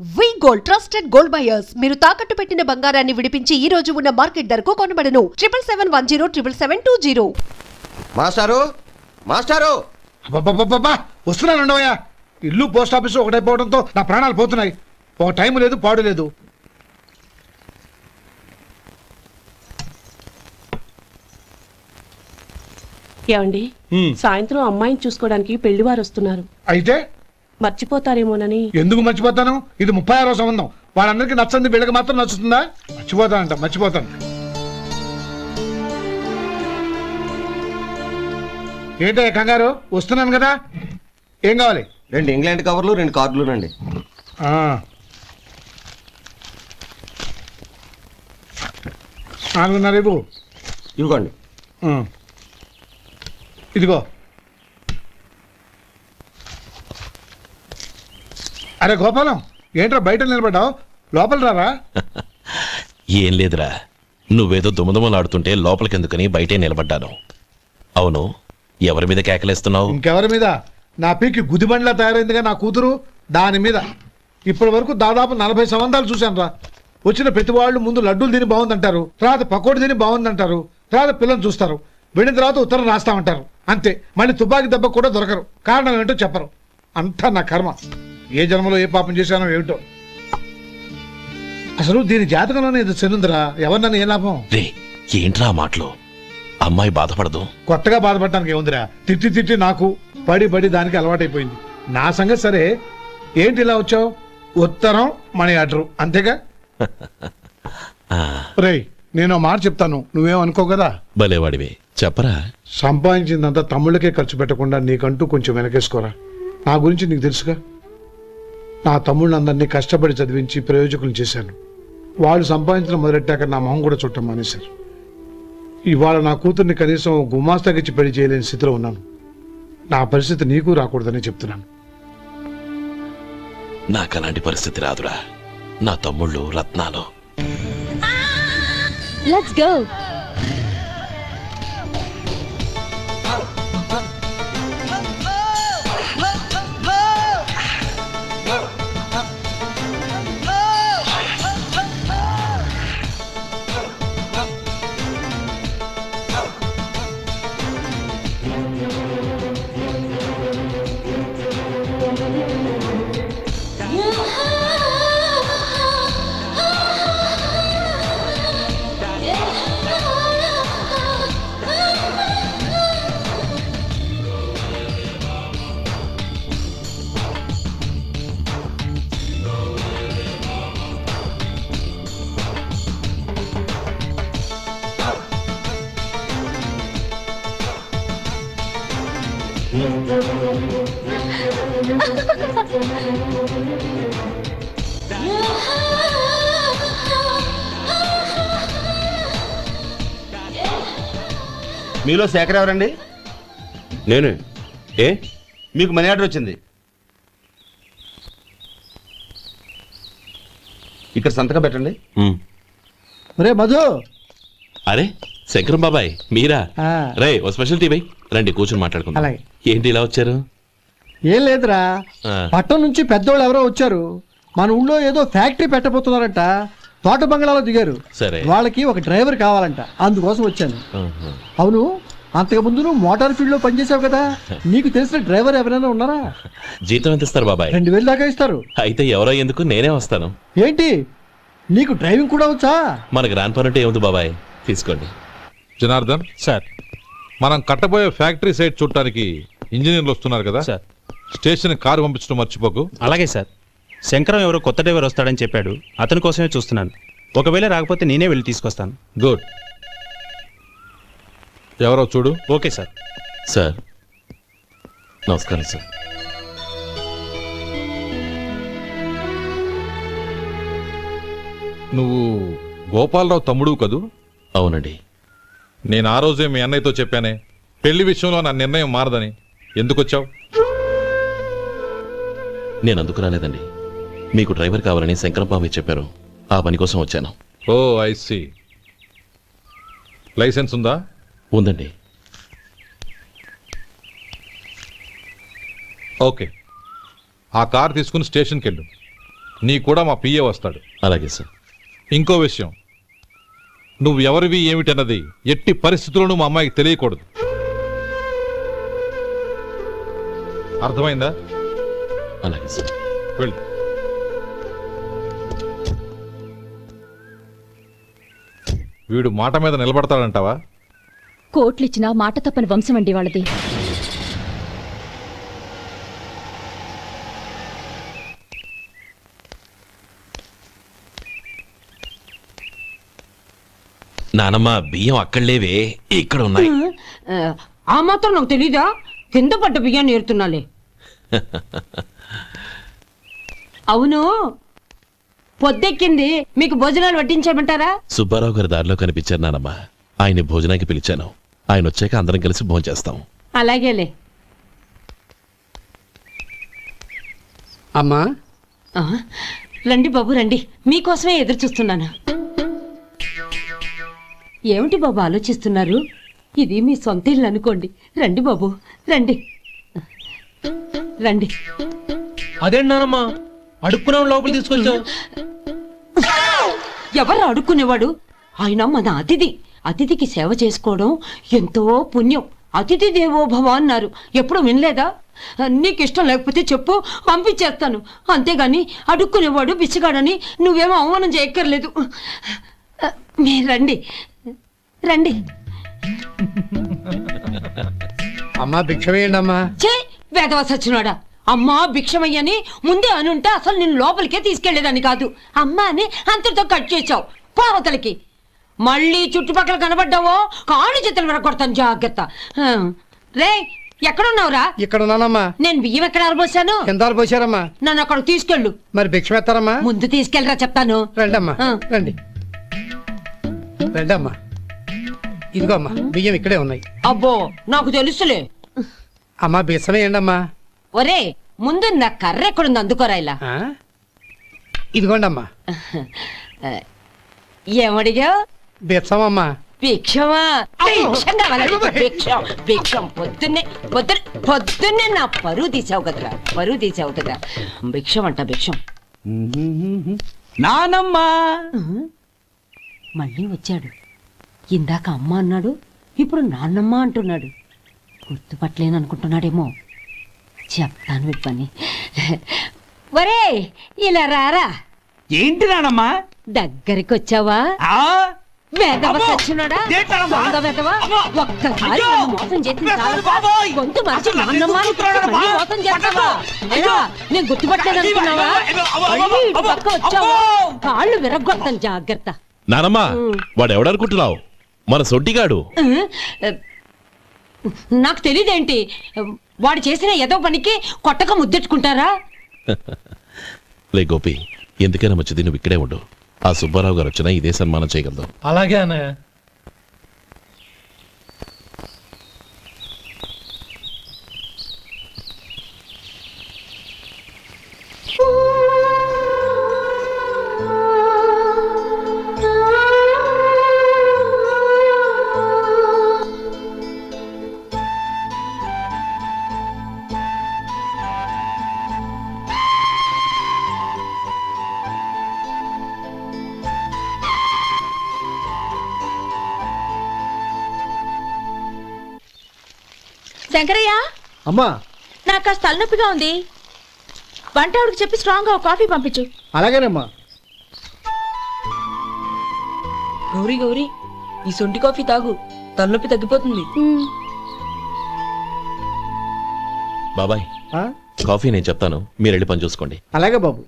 వి gold trusted gold buyers మీరు తాకట్టు పెట్టిన బంగారాన్ని విడిపించి ఈ రోజు ఉన్న మార్కెట్ ధరకు కొనబడను 7771077220 మాస్టారు మాస్టారు వస్తున్నాను. ఇల్లు పోస్ట్ ఆఫీసు ఒకటైపోవడంతో నా ప్రాణాలు పోతున్నాయి. ఒక టైం లేదు, పాడు లేదు. ఏమండి సాయంత్రం అమ్మాయిని చూసుకోవడానికి పెళ్లివారు వస్తున్నారు. అయితే మర్చిపోతారేమోనని. ఎందుకు మర్చిపోతాను? ఇది 36వ సంబంధం. వాళ్ళందరికీ నచ్చంది, వీళ్ళకి మాత్రం నచ్చుతుందా? మర్చిపోతాను. ఏంటో కంగారు? వస్తున్నాను కదా. ఏం కావాలి? 2 ఇంగ్లాండ్ కవర్లు 2 కార్డులు రండి. నాలుగున్నర ఇవ్వండి. ఇదిగో. అరే గోపాలం, ఏంట్రా బయట నిలబడ్డావు? లోపల రారా. ఏం లేదురా, నువ్వేదో దుమదుమలాడుతుంటే లోపలికెందుకని బయటే నిలబడ్డాను. అవును, ఎవరి మీద కేకలేస్తున్నావు? ఇంకెవరి మీద? నా పీకి గుదిబండ్లా తయారైందిగా నా కూతురు, దాని మీద. ఇప్పటి వరకు దాదాపు 40 సంబంధాలు చూశాను రా. వచ్చిన ప్రతి వాళ్ళు ముందు లడ్డూలు తిని బాగుందంటారు, తర్వాత పకోడి తిని బాగుందంటారు, తర్వాత పిల్లలు చూస్తారు, వెళ్ళిన తర్వాత ఉత్తరం రాస్తామంటారు. అంతే. మళ్ళీ తుపాకీ దెబ్బ కూడా దొరకరు. కారణం ఏంటో చెప్పరు. అంతా నా కర్మ. ఏ జన్మలో ఏ పాపం చేశానో ఏమిటో. అసలు దీని జాతకంలోనే ఇది చెందుందిరా. ఎవరినన్నా ఏ లాభం? ఏంట్రా మాటలు? అమ్మాయి బాధపడదు. కొత్తగా బాధపడటానికి ఏముందిరా? తిట్టి నాకు పడి దానికి అలవాటైపోయింది. నా సంగతి సరే, ఏంటి ఇలా వచ్చావు? ఉత్తరం, మనీ ఆర్డరు, అంతేగా? రేయ్, నేను మాట చెప్తాను, నువ్వేం అనుకో కదా. భలేవాడివే, చెప్పరా. సంపాదించిందంతా తమ్ముళ్ళకే ఖర్చు పెట్టకుండా నీకంటూ కొంచెం వెనకేసుకోరా. నా గురించి నీకు తెలుసుగా. నా తమ్ముళ్ళందరినీ కష్టపడి చదివించి ప్రయోజకులు చేశాను. వాళ్ళు సంపాదించడం మొదలెట్టాక నా మొహం కూడా చుట్టం మానేశారు. ఇవాళ నా కూతుర్ని కనీసం గుమాస్తాకిచ్చి పెళ్లి చేయలేని స్థితిలో ఉన్నాను. నా పరిస్థితి నీకు రాకూడదని చెప్తున్నాను. నాకు అలాంటి పరిస్థితి రాదురా. నా తమ్ముళ్ళు రత్నాలు. Let's go. మీలో శేఖర్ ఎవరండి? నేనే. ఏ? మీకు మనీ ఆర్డర్ వచ్చింది. ఇక్కడ సంతకం పెట్టండి. రే మధు. అరే శంకరం బాబాయ్, మీరా? రే, ఓ స్పెషల్ టీ బై రండి, కూర్చొని మాట్లాడుకుందాం. ఏంటి ఇలా వచ్చారు? ఏం లేదురా, పట్టణం నుంచి పెద్దోళ్ళు ఎవరో వచ్చారు. మన ఊళ్ళో ఏదో ఫ్యాక్టరీ పెట్టబోతున్నారంట. తోట బంగ్లాలో దిగారు. సరే, వాళ్ళకి ఒక డ్రైవర్ కావాలంట, అందుకోసం వచ్చాను. అవును, అంతకుముందు నువ్వు మోటార్ ఫీల్డ్ లో పనిచేసావు కదా, నీకు తెలిసిన డ్రైవర్ ఎవరైనా ఉన్నారా? జీతం ఎంత ఇస్తారు బాబాయ్? 2000 దాకా ఇస్తారు. అయితే ఎవరో ఎందుకు, నేనే వస్తాను. ఏంటి, నీకు డ్రైవింగ్ కూడా వచ్చా? మనకు రాని పని అంటే ఏముంది బాబాయ్, తీసుకోండి. జనార్దన్ సార్, మనం కట్టబోయే ఫ్యాక్టరీ సైట్ చూడటానికి ఇంజనీర్లు వస్తున్నారు కదా సార్. స్టేషన్ కారు పంపించడం మర్చిపోకు. అలాగే సార్. శంకరం ఎవరో కొత్త డ్రైవర్ వస్తాడని చెప్పాడు, అతని కోసమే చూస్తున్నాను. ఒకవేళ రాకపోతే నేనే వెళ్ళి తీసుకొస్తాను. గుడ్. ఎవరో చూడు. Okay sir. సార్ నమస్కారం సార్. నువ్వు గోపాలరావు తమ్ముడు కదూ? అవునండి. నేను ఆ రోజే మీ అన్నయ్యతో చెప్పానే, పెళ్లి విషయంలో నా నిర్ణయం మారదని. ఎందుకు వచ్చావు? నేను అందుకు రాలేదండి, మీకు డ్రైవర్ కావాలని శంకరం బాబాయ్ చెప్పారు, ఆ పని కోసం వచ్చాను. ఓ ఐ సీ. లైసెన్స్ ఉందా? ఉందండి. ఓకే, ఆ కార్ తీసుకుని స్టేషన్కి వెళ్ళు. నీ కూడా మా పిఏ వస్తాడు. అలాగే సార్. ఇంకో విషయం, నువ్వు ఎవరివి ఏమిటన్నది ఎట్టి పరిస్థితుల్లోనూ మా అమ్మాయికి తెలియకూడదు. అర్థమైందా? అలాగే సార్. వెళ్ళు. వీడు మాట మీద నిలబడతాడంటావా? కోట్లిచ్చినా మాట తప్పని వంశం అండి వాళ్ళది. నానమ్మ బియ్యం అక్కడలేవే, ఇక్కడ ఉన్నాయి. ఆ మాత్రం నాకు తెలీదా? కింద పడ్డ బియ్యాన్ని ఏరుతున్నాలే. అవును, పొద్దెక్కింది, మీకు భోజనాలు వడ్డించమంటారా? సుబ్బారావు గారి దారిలో కనిపించారు నానమ్మ. ఆయన భోజనానికి పిలిచాను. ఆయన వచ్చాక అందరం కలిసి భోజనం చేస్తాం. అలాగేలే. అమ్మా రండి బాబు రండి, మీకోసమే ఎదురు చూస్తున్నాను. ఏమిటి బాబు ఆలోచిస్తున్నారు? ఇది మీ సొంత ఇల్లు అనుకోండి. రండి బాబు రండి రండి. అదేంటమ్మా అడుక్కున్నాం లోపల తీసుకొచ్చావు? ఎవరు అడుక్కునేవాడు? ఆయన మన అతిథి. అతిథికి సేవ చేసుకోవడం ఎంతో పుణ్యం. అతిథి దేవో భవ అన్నారు, ఎప్పుడు వినలేదా? నీకు ఇష్టం లేకపోతే చెప్పు, పంపించేస్తాను. అంతేగాని అడుక్కునేవాడు బిచ్చగాడని నువ్వేమో అవమానం చేయక్కర్లేదు. మీరు రండి రండి. అమ్మా భిక్షమేయండి అమ్మా. చే వేదవ సచ్చినాడా, అమ్మా భిక్షమయ్యని ముందే అనుంటే అసలు నేను లోపలికే తీసుకెళ్లేదాన్ని కాదు. అమ్మా అని అంతటితో కట్ చేసావు. పావతలకి మళ్ళీ చుట్టుపక్కల కనబడ్డావో కాళ్ళు చేతులు విరగొడతాను, జాగ్రత్త. రే ఎక్కడున్నావురా? ఇక్కడ ఉన్నానమ్మా. నేను బియ్యం ఎక్కడ ఆరబోసాను? ఎంత ఆరబోసారమ్మా? నన్ను అక్కడ తీసుకెళ్ళు. మరి భిక్షం ఎత్తారమ్మా? ముందు తీసుకెళ్ళరా చెప్తాను. రండమ్మా రండి రండమ్మా. ఇదిగో అమ్మా బియ్యం ఇక్కడే ఉన్నాయి. అబ్బో నాకు తెలుసులే. అమ్మా బిచ్చమేయండి అమ్మా. ఒరే ముందు నా కర్ర ఎక్కడుంది, అందుకోరా. ఇలా ఇదిగోండి అమ్మా. ఏమడిగా? బిచ్చమమ్మా. భిక్షమా? భిక్షం కావాలండి, భిక్షం భిక్షం. పొద్దున్నే నా పరువు తీసావు కదరా, పరువు తీసావు కదా. భిక్షం అంట భిక్షం. నానమ్మా మళ్ళీ వచ్చాడు. ఇందాక అమ్మ అన్నాడు, ఇప్పుడు నాన్నమ్మ అంటున్నాడు. గుర్తుపట్టలేననుకుంటున్నాడేమో. చెప్తాను వీటి పని. ఒరే ఇలా రారా. ఏంటి నానమ్మా? దగ్గరికి వచ్చావా? వేదవ సచ్చినాడా, దొంగ వేదవ. ఒక్కసారి నన్ను మోసం చేసి గొంతు మార్చి నాన్నమ్మ మళ్ళీ మోసం చేస్తావా? నేను గుర్తుపట్టలేదనుకున్నావా? మళ్ళీ ఇటు పక్క వచ్చావా కాళ్ళు విరగొడతాను, జాగ్రత్త. నానమ్మ వాడెవడనుకుంటున్నావు? మన సొంటిగాడు. నాకు తెలియదేంటి? వాడు చేసిన ఏదో పనికి కొట్టక ముద్దెట్టుకుంటారా? లే గోపి, ఎందుకైనా మంచిది నువ్వు ఇక్కడే ఉండు. ఆ సుబ్బారావు గారు వచ్చినా ఇదే సన్మానం చేయగలదు. అలాగే అన్నయ్య. శంకరయ్య అమ్మా నాకు కాస్త తలనొప్పిగా ఉంది. వంట ఆవిడకి చెప్పి స్ట్రాంగ్ గా కాఫీ పంపించు. అలాగేనమ్మా. గౌరీ గౌరీ, ఈ సొంటి కాఫీ తాగు, తలనొప్పి తగ్గిపోతుంది. బాబాయ్ కాఫీ నేను చెప్తాను, మీరు వెళ్ళి పని చూసుకోండి. అలాగే బాబు.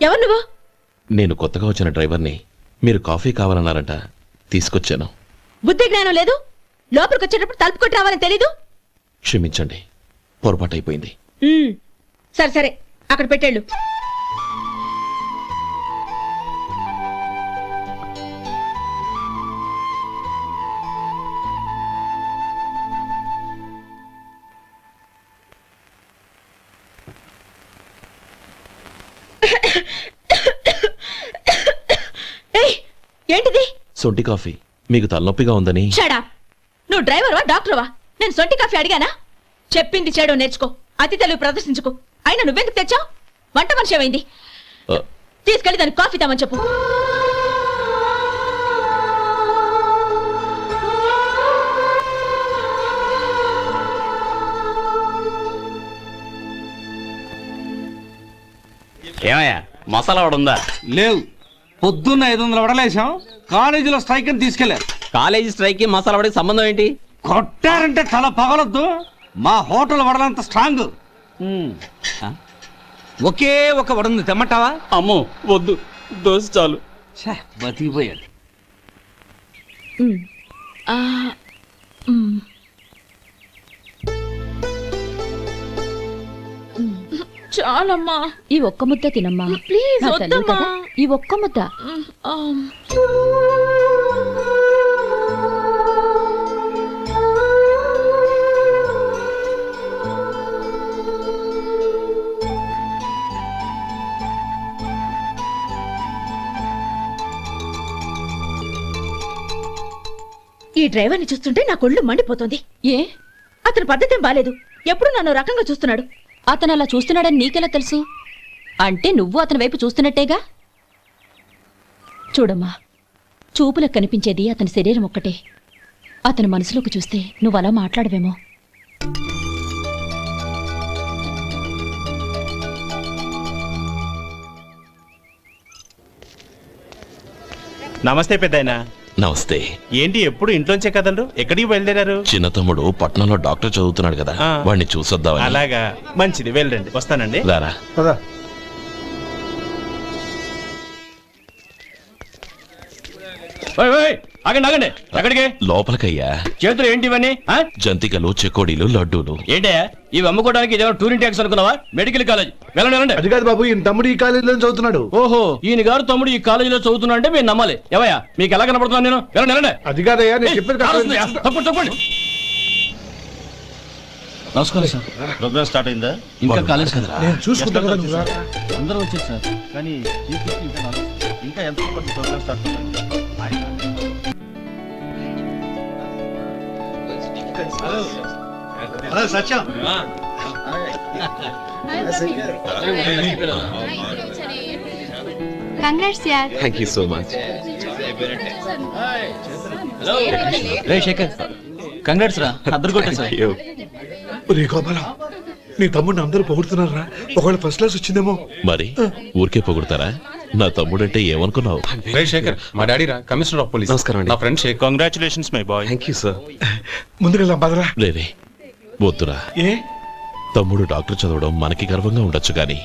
ఎవరు నువ్వు? నేను కొత్తగా వచ్చిన డ్రైవర్ని. మీరు కాఫీ కావాలన్నారంట, తీసుకొచ్చాను. బుద్ధి జ్ఞానం లేదు. లోపలికి వచ్చేటప్పుడు తలుపు కొట్టి రావాలని తెలీదు. క్షమించండి, పొరపాటు అయిపోయింది. సరే సరే, అక్కడ పెట్టేళ్ళు. ఏంటిది? సొంటి కాఫీ. మీకు తలనొప్పిగా ఉందని. షడా, నువ్వు డ్రైవర్వా డాక్టర్వా? నేను సొంటి కాఫీ అడిగానా? చెప్పింది చేయడం నేర్చుకో, అతి తెలివి ప్రదర్శించుకో. అయినా నువ్వెందుకు తెచ్చావు? వంట మనిషి ఏమైంది? తీసుకెళ్ళి దానికి కాఫీ తామని చెప్పు. ఏమయ్యా మసాలా వడ ఉందా? లేవు. పొద్దున్న 500 వడలేసాం, కాలేజీలో స్ట్రైక్ అని తీసుకెళ్లారు. కాలేజీ స్ట్రైక్ కి మసాలా వడకి సంబంధం ఏంటి? కొట్టారంటే తల పగలొద్దు. మా హోటల్ వడలంత స్ట్రాంగ్. ఒకే ఒక వడుంది, తెమ్మంటావా? అమ్మో వద్దు, దోశ చాలు. బతికిపోయాడు. చాలమ్మా, ఈ ఒక్క ముద్ద తినమ్మా ప్లీజ్. నా తల్లి కదా, ఈ ఒక్క ముద్ద. ఈ డ్రైవర్ని చూస్తుంటే నా కొళ్ళు మండిపోతుంది. ఏ? అతని పద్ధతి ఏం బాలేదు. ఎప్పుడు నన్ను రకంగా చూస్తున్నాడు. అతను అలా చూస్తున్నాడని నీకెలా తెలుసు? అంటే నువ్వు అతని వైపు చూస్తున్నట్టేగా. చూడమ్మా, చూపులకు కనిపించేది అతని శరీరం ఒక్కటే. అతని మనసులోకి చూస్తే నువ్వు అలా మాట్లాడవేమో. నమస్తే పెద్దాయనా. నమస్తే. ఏంటి ఎప్పుడు ఇంట్లోంచే కదలరు? ఎక్కడికి బయలుదేరారు? చిన్న తమ్ముడు పట్నంలో డాక్టర్ చదువుతున్నాడు కదా, వాడిని చూసొద్దామని. అలాగా, మంచిది, వెళ్ళండి. వస్తానండి. రారా. ఆగండి ఆగండి, ఎక్కడికి? లోపలికయ్యా. చేతులు ఏంటి ఇవన్నీ? జంతికలు, చెకోడీలు, లడ్డూలు. ఏంటయ్యా ఇవి అమ్ముకోవడానికి ఇదేమో టూరింగ్ ట్యాక్స్ అనుకున్నావా? Medical college. వెళ్ళండి వెళ్ళండి. అది కాదు బాబు, ఈయన తమ్ముడు ఈ కాలేజీలో చదువుతున్నాడు. ఓహో, ఈయన గారు తమ్ముడు ఈ కాలేజీలో చదువుతున్నా అంటే మీరు నమ్మాలి. ఎవయ్యా మీకు ఎలా కనపడుతున్నాను నేను? వెళ్ళండి వెళ్ళండి. అది కాదయ్యా, నేను చెప్పేది తప్పండి తప్పండి. నమస్కారం సార్. ప్రోగ్రామ్ స్టార్ట్ అయిందా? ఇంకా కాలేజ్ కదా, నేను చూసుకుంటాను కదా. అందరూ వచ్చారు సార్, కానీ ఇంకా ఎంత ప్రోగ్రామ్ స్టార్ట్ అవుతుంది. హలో సత్యం. కంగ్రాట్స్ యార్. Thank you so much. రే శేఖర్, కంగ్రాట్స్ రా, అద్దరు కొట్టే సార్. రే గోపాలం, నీ తమ్ముడిని అందరూ పొగుడుతున్నారా? ఒకవేళ ఫస్ట్ క్లాస్ వచ్చిందేమో. మరి ఊరికే పొగుడతారా? నా తమ్ముడంటే ఏమనుకున్నావు? శేఖర్, మా డాడీ రా, కమిషనర్ ఆఫ్ పోలీస్. నమస్కారం. నా friend Shekhar. Congratulations my boy. Thank you sir. ముందుకెళ్దాం పదరా. లేదే, వద్దురా. ఏ? తమ్ముడు డాక్టర్ చదవడం మనకి గర్వంగా ఉండొచ్చు, కానీ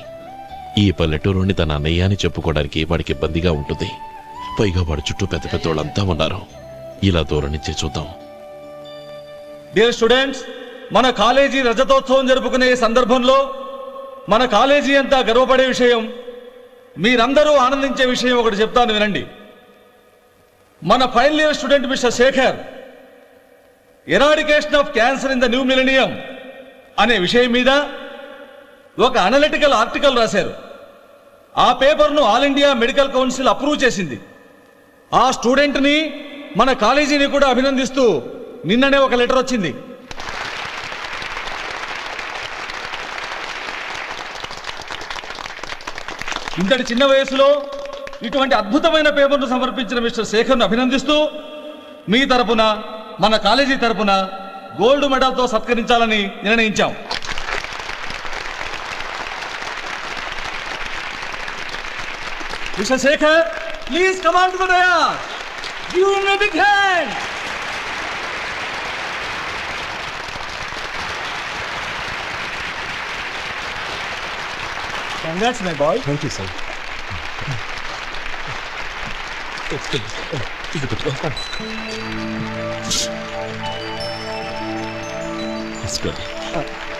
ఈ పల్లెటూరుని తన అన్నయ్య అని చెప్పుకోవడానికి వాడికి ఇబ్బందిగా ఉంటుంది. పైగా వాడి చుట్టూ పెద్ద పెద్ద వాళ్ళంతా ఉన్నారు. ఇలా దూరం నుంచే చూద్దాం. డియర్ స్టూడెంట్స్, మన కాలేజీ రజతోత్సవం జరుపుకునే సందర్భంలో మన కాలేజీ అంతా గర్వపడే విషయం, మీరందరూ ఆనందించే విషయం ఒకటి చెప్తాను వినండి. మన final year student mister Shekhar eradication of cancer in the new millennium అనే విషయం మీద ఒక అనలిటికల్ ఆర్టికల్ రాశారు. ఆ పేపర్ను all India medical council approve చేసింది. ఆ స్టూడెంట్ని, మన కాలేజీని కూడా అభినందిస్తూ నిన్ననే ఒక లెటర్ వచ్చింది. ఇంతటి చిన్న వయసులో ఇటువంటి అద్భుతమైన పేపర్ను సమర్పించిన మిస్టర్ శేఖర్ను అభినందిస్తూ మీ తరపున, మన కాలేజీ తరపున గోల్డ్ మెడల్తో సత్కరించాలని నిర్ణయించాం. Mister Shekhar, please come on to the dais. Give him a big hand. Congrats, my boy. Thank you, sir.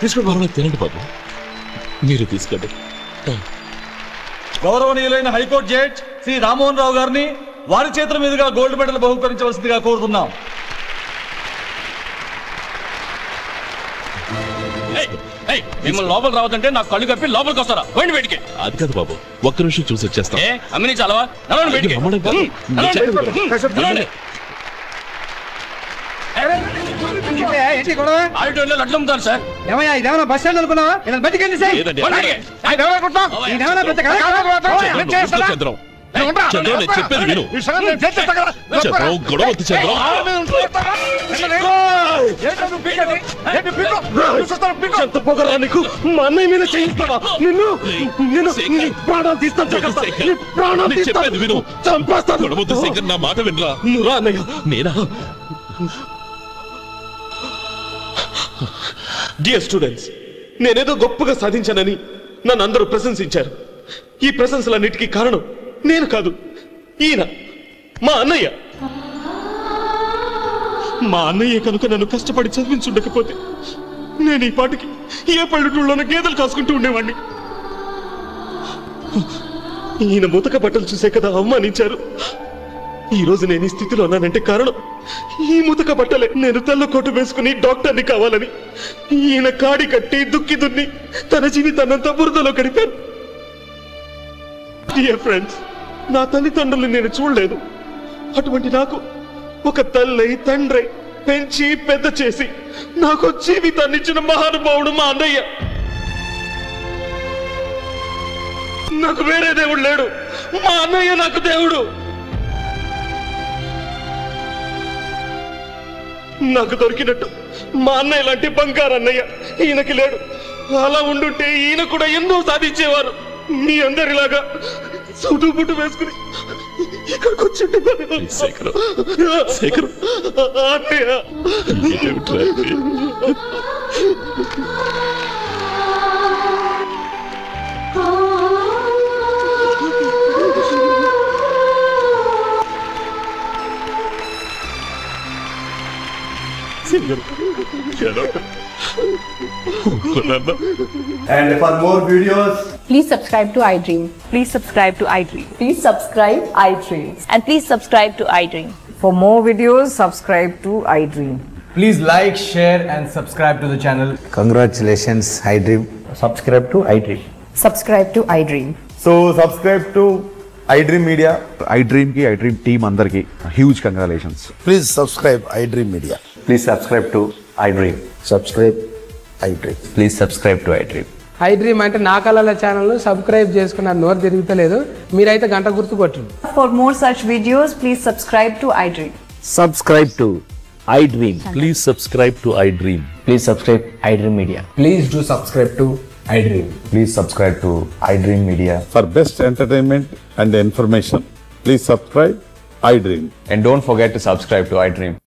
తీసుకోండి, తినండి బాబు. మీరు తీసుకోండి. గౌరవనీయులైన హైకోర్టు జడ్జ్ శ్రీ రామ్మోహన్ రావు గారిని వారి చేతుల మీదుగా గోల్డ్ మెడల్ బహుకరించవలసిందిగా కోరుతున్నాం. మిమ్మల్ని లోపల రావద్దంటే నాకు కళ్ళు కప్పి లోపలికి వస్తారా పోయింది బయటికి. అది కాదు బాబు, ఒక్క నిమిషం చూసి వచ్చేస్తాం. అమ్మిని చాలవా నడవండి బయటికి. ఆడిటోరియంలో లడ్లు అమ్ముతారు సార్. ఏమయ్యా ఇదేమన్నా బస్ స్టాండ్ అనుకున్నావా? ఇలా బయటికి వెళ్ళి సార్. చంద్రం నేను చెప్పేది విను. చంద్రం గొడవ వద్దు చంద్రం. ఎంత పొగరా నీకు? మా అన్నయ్య మీద చేయిస్తావా? నిన్ను ప్రాణాలు తీస్తాను. చెప్పేది విను. చంపేస్తాను. గొడవ వద్దు శేఖర్, నా మాట వినరా. నువ్వు రా అన్నయ్య. నేనా? డియర్ స్టూడెంట్స్, నేనేదో గొప్పగా సాధించానని నన్ను అందరూ ప్రశంసించారు. ఈ ప్రశంసలన్నిటికీ కారణం నేను కాదు, ఈయన మా అన్నయ్య. మా అన్నయ్య కనుక నన్ను కష్టపడి చదివించుండకపోతే నేను ఈ పాటికి ఏ పల్లెటూళ్ళలోనూ గేదెలు కాసుకుంటూ ఉండేవాడిని. ఈయన ముతక బట్టలు చూసే కదా అవమానించారు. ఈ రోజు నేను ఈ స్థితిలో ఉన్నానంటే కారణం ఈ ముతక బట్టలే. నేను తెల్ల కోటు వేసుకుని డాక్టర్ని కావాలని ఈయన కాడి కట్టి దుక్కి దున్ని తన జీవితాన్నంతా బురదలో గడిపారు. డియర్ ఫ్రెండ్స్, నా తల్లిదండ్రులు నేను చూడలేదు. అటువంటి నాకు ఒక తల్లి తండ్రి పెంచి పెద్ద చేసి నాకు జీవితాన్ని ఇచ్చిన మహానుభావుడు మా అన్నయ్య. నాకు వేరే దేవుడు లేడు, మా అన్నయ్య నాకు దేవుడు. నాకు దొరికినట్టు మా అన్నయ్య లాంటి బంగారు అన్నయ్య ఈయనకి లేడు. అలా ఉండుంటే ఈయన కూడా ఎన్నో సాధించేవారు. మీ అందరిలాగా సూటు బుట్టు వేసుకుని ఇక్కడికి వచ్చింటే అన్నయ్య. And for more videos, please subscribe to iDream. Please subscribe to iDream. Please subscribe iDream. And please subscribe to iDream. For more videos, subscribe to iDream. please like, share and subscribe to the channel. Congratulations, iDream. Subscribe to iDream. Subscribe to iDream. So subscribe to iDream Media. iDream ki iDream team andarki huge congratulations. Please subscribe iDream Media. Please subscribe to iDream. Subscribe iDream. Please subscribe to iDream. iDream అంటే నా కళల channel subscribe చేసుకున్నారు. నోరు తిరుగుతలేదు, మీరైతే గంట గుర్తు కొట్టండి. For more such videos, please subscribe to iDream. Subscribe to iDream. Please subscribe to iDream. Please subscribe iDream Media. Please do subscribe to iDream. Please subscribe to iDream Media. For best entertainment and information, please subscribe iDream. And don't forget to subscribe to iDream.